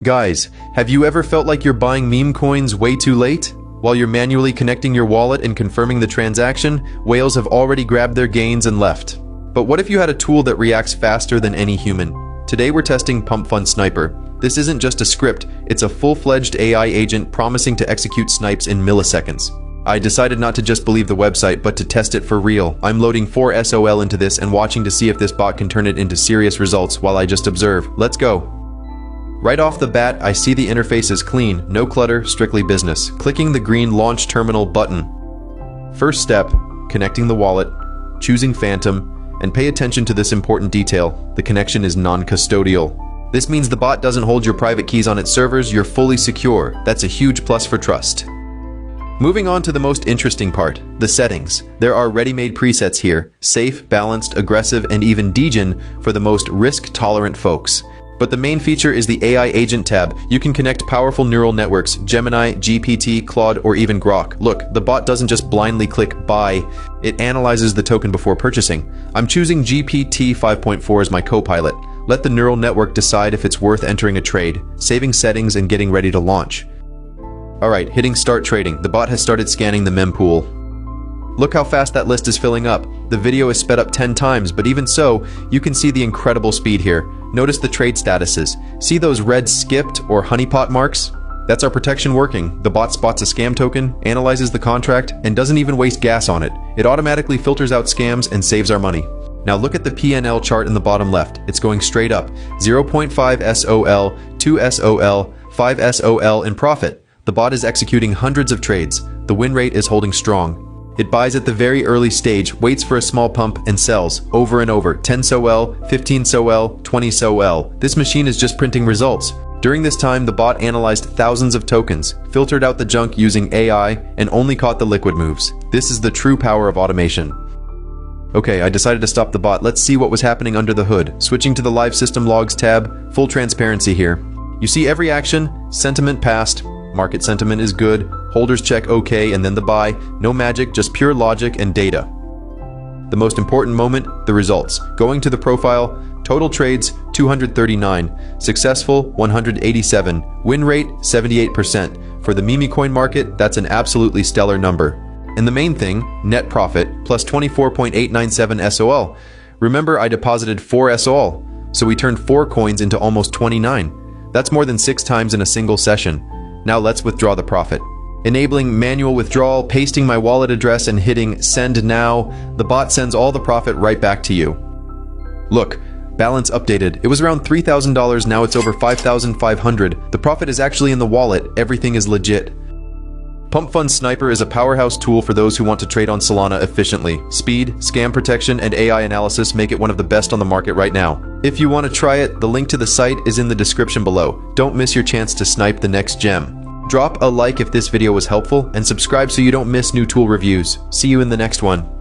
Guys, have you ever felt like you're buying meme coins way too late? While you're manually connecting your wallet and confirming the transaction, whales have already grabbed their gains and left. But what if you had a tool that reacts faster than any human? Today we're testing PumpFun Sniper. This isn't just a script, it's a full-fledged AI agent promising to execute snipes in milliseconds. I decided not to just believe the website, but to test it for real. I'm loading 4 SOL into this and watching to see if this bot can turn it into serious results while I just observe. Let's go. Right off the bat, I see the interface is clean, no clutter, strictly business. Clicking the green Launch Terminal button. First step, connecting the wallet, choosing Phantom, and pay attention to this important detail. The connection is non-custodial. This means the bot doesn't hold your private keys on its servers, you're fully secure. That's a huge plus for trust. Moving on to the most interesting part, the settings. There are ready-made presets here, safe, balanced, aggressive, and even degen for the most risk-tolerant folks. But the main feature is the AI Agent tab. You can connect powerful neural networks, Gemini, GPT, Claude, or even Grok. Look, the bot doesn't just blindly click buy, it analyzes the token before purchasing. I'm choosing GPT 5.4 as my co-pilot. Let the neural network decide if it's worth entering a trade, saving settings and getting ready to launch. Alright, hitting start trading. The bot has started scanning the mem pool. Look how fast that list is filling up. The video is sped up 10 times, but even so, you can see the incredible speed here. Notice the trade statuses. See those red skipped or honeypot marks? That's our protection working. The bot spots a scam token, analyzes the contract, and doesn't even waste gas on it. It automatically filters out scams and saves our money. Now look at the PNL chart in the bottom left. It's going straight up. 0.5 SOL, 2 SOL, 5 SOL in profit. The bot is executing hundreds of trades. The win rate is holding strong. It buys at the very early stage, waits for a small pump, and sells over and over. 10 SOL, 15 SOL, 20 SOL. This machine is just printing results. During this time, the bot analyzed thousands of tokens, filtered out the junk using AI, and only caught the liquid moves. This is the true power of automation. Okay, I decided to stop the bot. Let's see what was happening under the hood. Switching to the Live System Logs tab, full transparency here. You see every action, sentiment passed, market sentiment is good, holders check OK, and then the buy. No magic, just pure logic and data. The most important moment, the results. Going to the profile, total trades 239, successful 187, win rate 78%. For the Memecoin market, that's an absolutely stellar number. And the main thing, net profit, plus 24.897 SOL. Remember, I deposited 4 SOL, so we turned 4 coins into almost 29. That's more than 6 times in a single session. Now let's withdraw the profit. Enabling manual withdrawal, pasting my wallet address and hitting send now, the bot sends all the profit right back to you. Look, balance updated. It was around $3,000, now it's over $5,500. The profit is actually in the wallet, everything is legit. PumpFun Sniper is a powerhouse tool for those who want to trade on Solana efficiently. Speed, scam protection, and AI analysis make it one of the best on the market right now. If you want to try it, the link to the site is in the description below. Don't miss your chance to snipe the next gem. Drop a like if this video was helpful, and subscribe so you don't miss new tool reviews. See you in the next one.